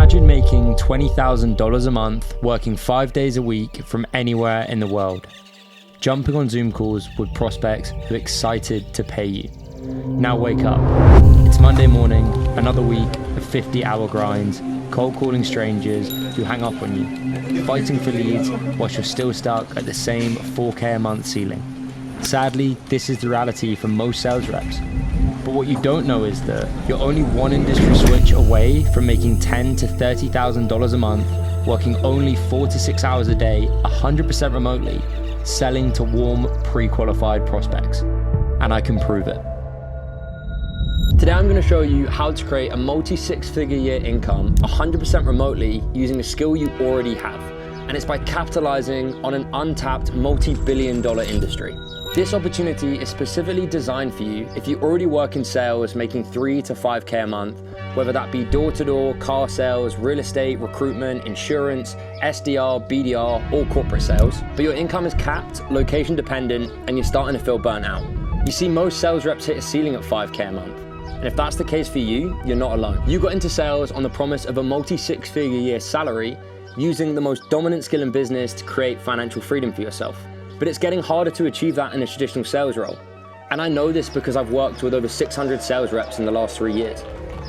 Imagine making $20,000 a month, working 5 days a week from anywhere in the world. Jumping on Zoom calls with prospects who are excited to pay you. Now wake up. It's Monday morning, another week of 50-hour grinds, cold calling strangers who hang up on you, fighting for leads whilst you're still stuck at the same 4K a month ceiling. Sadly, this is the reality for most sales reps. But what you don't know is that you're only one industry switch away from making $10,000 to $30,000 a month, working only 4 to 6 hours a day, 100% remotely, selling to warm, pre-qualified prospects. And I can prove it. Today I'm going to show you how to create a multi-six-figure year income 100% remotely using a skill you already have. And it's by capitalizing on an untapped multi-billion-dollar industry. This opportunity is specifically designed for you if you already work in sales making 3 to 5K a month, whether that be door-to-door, car sales, real estate, recruitment, insurance, SDR, BDR, or corporate sales, but your income is capped, location dependent, and you're starting to feel burnt out. You see, most sales reps hit a ceiling at 5K a month. And if that's the case for you, you're not alone. You got into sales on the promise of a multi-six-figure year salary using the most dominant skill in business to create financial freedom for yourself. But it's getting harder to achieve that in a traditional sales role. And I know this because I've worked with over 600 sales reps in the last 3 years.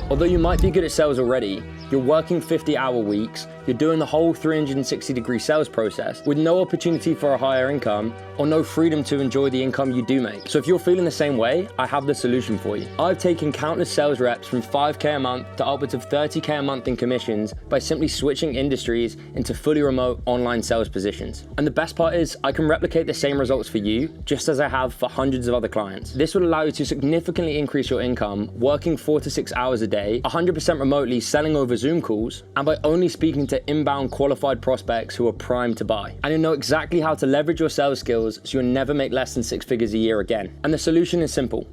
Although you might be good at sales already, you're working 50-hour weeks, you're doing the whole 360-degree sales process with no opportunity for a higher income or no freedom to enjoy the income you do make. So if you're feeling the same way, I have the solution for you. I've taken countless sales reps from 5K a month to upwards of 30K a month in commissions by simply switching industries into fully remote online sales positions. And the best part is I can replicate the same results for you just as I have for hundreds of other clients. This would allow you to significantly increase your income working 4 to 6 hours a day, 100% remotely, selling over Zoom calls, and by only speaking to inbound qualified prospects who are primed to buy. And you'll know exactly how to leverage your sales skills so you'll never make less than 6 figures a year again. And the solution is simple.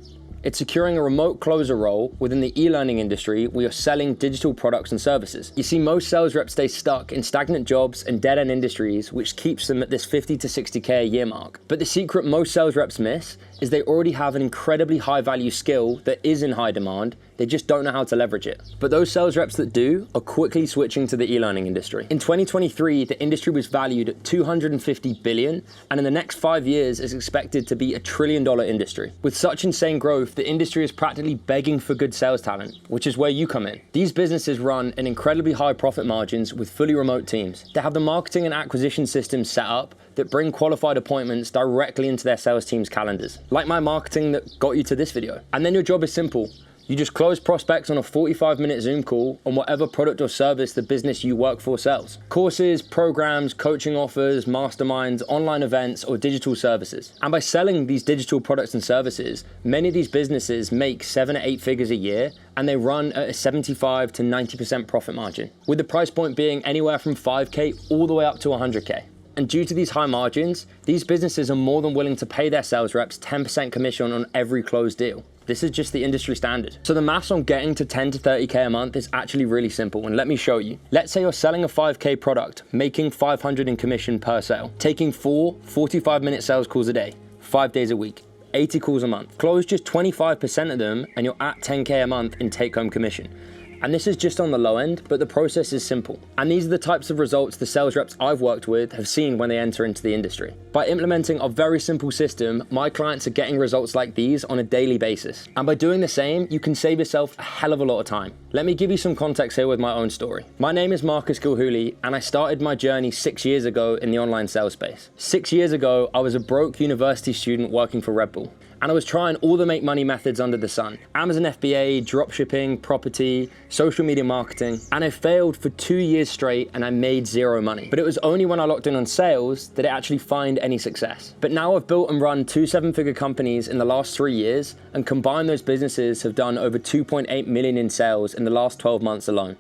It's securing a remote closer role within the e-learning industry where you're selling digital products and services. You see, most sales reps stay stuck in stagnant jobs and dead-end industries, which keeps them at this 50 to 60K a year mark. But the secret most sales reps miss is they already have an incredibly high-value skill that is in high demand. They just don't know how to leverage it. But those sales reps that do are quickly switching to the e-learning industry. In 2023, the industry was valued at $250 billion, and in the next 5 years is expected to be $1 trillion industry. With such insane growth, the industry is practically begging for good sales talent, which is where you come in. These businesses run an incredibly high profit margins with fully remote teams. They have the marketing and acquisition systems set up that bring qualified appointments directly into their sales team's calendars, like my marketing that got you to this video. And then your job is simple. You just close prospects on a 45-minute Zoom call on whatever product or service the business you work for sells. Courses, programs, coaching offers, masterminds, online events, or digital services. And by selling these digital products and services, many of these businesses make 7 to 8 figures a year, and they run at a 75 to 90% profit margin, with the price point being anywhere from 5K all the way up to 100K. And due to these high margins, these businesses are more than willing to pay their sales reps 10% commission on every closed deal. This is just the industry standard. So the maths on getting to 10 to 30K a month is actually really simple, and let me show you. Let's say you're selling a 5K product, making 500 in commission per sale, taking 4 45-minute sales calls a day, 5 days a week, 80 calls a month. Close just 25% of them and you're at 10K a month in take-home commission. And this is just on the low end, but the process is simple. And these are the types of results the sales reps I've worked with have seen when they enter into the industry. By implementing a very simple system, my clients are getting results like these on a daily basis. And by doing the same, you can save yourself a hell of a lot of time. Let me give you some context here with my own story. My name is Marcus Gilhooly, and I started my journey 6 years ago in the online sales space. 6 years ago, I was a broke university student working for Red Bull. And I was trying all the make money methods under the sun. Amazon FBA, dropshipping, property, social media marketing, and I failed for 2 years straight and I made zero money. But it was only when I locked in on sales that I actually find any success. But now I've built and run 2 7-figure companies in the last 3 years, and combined those businesses have done over 2.8 million in sales in the last 12 months alone.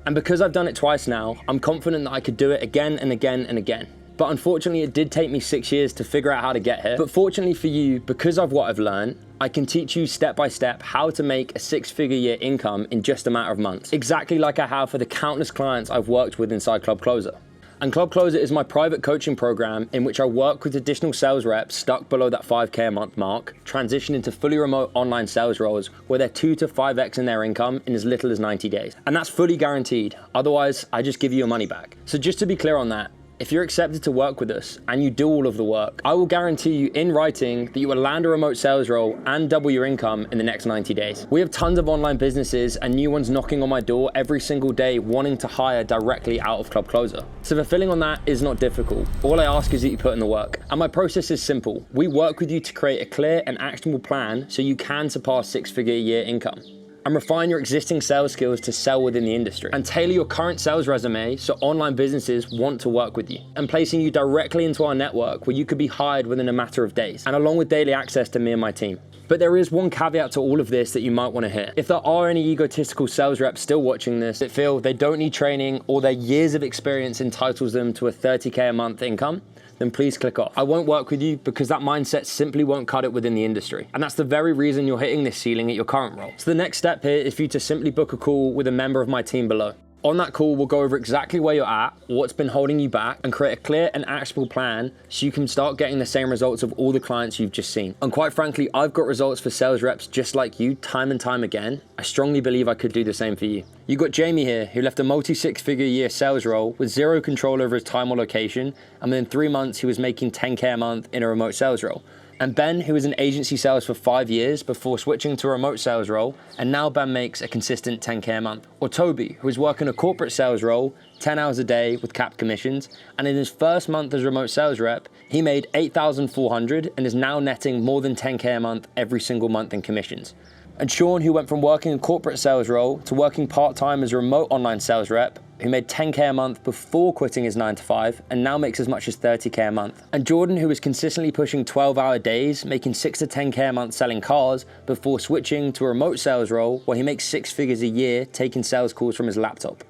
And because I've done it twice now, I'm confident that I could do it again and again and again. But unfortunately, it did take me 6 years to figure out how to get here. But fortunately for you, because of what I've learned, I can teach you step by step how to make a 6-figure year income in just a matter of months. Exactly like I have for the countless clients I've worked with inside Club Closer. And Club Closer is my private coaching program in which I work with additional sales reps stuck below that 5K a month mark, transition into fully remote online sales roles where they're 2 to 5x in their income in as little as 90 days. And that's fully guaranteed. Otherwise, I just give you your money back. So just to be clear on that, if you're accepted to work with us and you do all of the work, I will guarantee you in writing that you will land a remote sales role and double your income in the next 90 days. We have tons of online businesses and new ones knocking on my door every single day wanting to hire directly out of Club Closer. So fulfilling on that is not difficult. All I ask is that you put in the work. And my process is simple. We work with you to create a clear and actionable plan so you can surpass 6-figure a year income, and refine your existing sales skills to sell within the industry, and tailor your current sales resume so online businesses want to work with you, and placing you directly into our network where you could be hired within a matter of days, and along with daily access to me and my team. But there is one caveat to all of this that you might want to hear. If there are any egotistical sales reps still watching this that feel they don't need training or their years of experience entitles them to a 30K a month income, then please click off. I won't work with you because that mindset simply won't cut it within the industry. And that's the very reason you're hitting this ceiling at your current role. So the next step here is for you to simply book a call with a member of my team below. On that call, we'll go over exactly where you're at, what's been holding you back, and create a clear and actionable plan so you can start getting the same results of all the clients you've just seen. And quite frankly, I've got results for sales reps just like you time and time again. I strongly believe I could do the same for you. You got Jamie here, who left a multi-6-figure year sales role with zero control over his time or location, and within 3 months, he was making 10K a month in a remote sales role. And Ben, who was in agency sales for 5 years before switching to a remote sales role, and now Ben makes a consistent 10K a month. Or Toby, who was working a corporate sales role, 10 hours a day with capped commissions, and in his first month as a remote sales rep, he made $8,400 and is now netting more than 10K a month every single month in commissions. And Sean, who went from working a corporate sales role to working part-time as a remote online sales rep, who made 10K a month before quitting his 9-to-5 and now makes as much as 30K a month. And Jordan, who was consistently pushing 12-hour days, making 6 to 10K a month selling cars before switching to a remote sales role where he makes 6 figures a year taking sales calls from his laptop.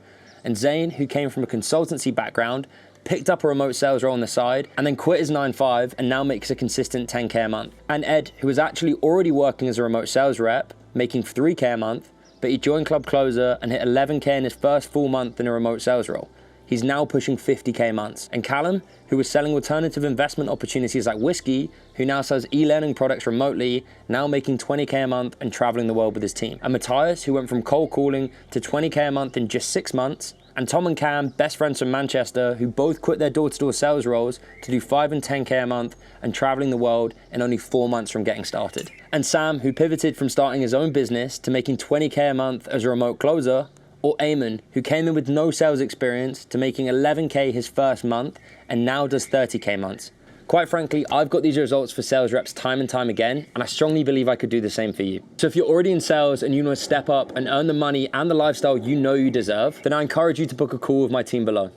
And Zane, who came from a consultancy background, picked up a remote sales role on the side, and then quit his 9-to-5 and now makes a consistent 10K a month. And Ed, who was actually already working as a remote sales rep, making 3K a month, but he joined Club Closer and hit 11K in his first full month in a remote sales role. He's now pushing 50K months. And Callum, who was selling alternative investment opportunities like whiskey, who now sells e-learning products remotely, now making 20K a month and traveling the world with his team. And Matthias, who went from cold calling to 20K a month in just 6 months. And Tom and Cam, best friends from Manchester, who both quit their door-to-door sales roles to do 5 and 10K a month and traveling the world in only 4 months from getting started. And Sam, who pivoted from starting his own business to making 20K a month as a remote closer. Or Eamon, who came in with no sales experience to making 11K his first month and now does 30K months. Quite frankly, I've got these results for sales reps time and time again, and I strongly believe I could do the same for you. So if you're already in sales and you want to step up and earn the money and the lifestyle you know you deserve, then I encourage you to book a call with my team below.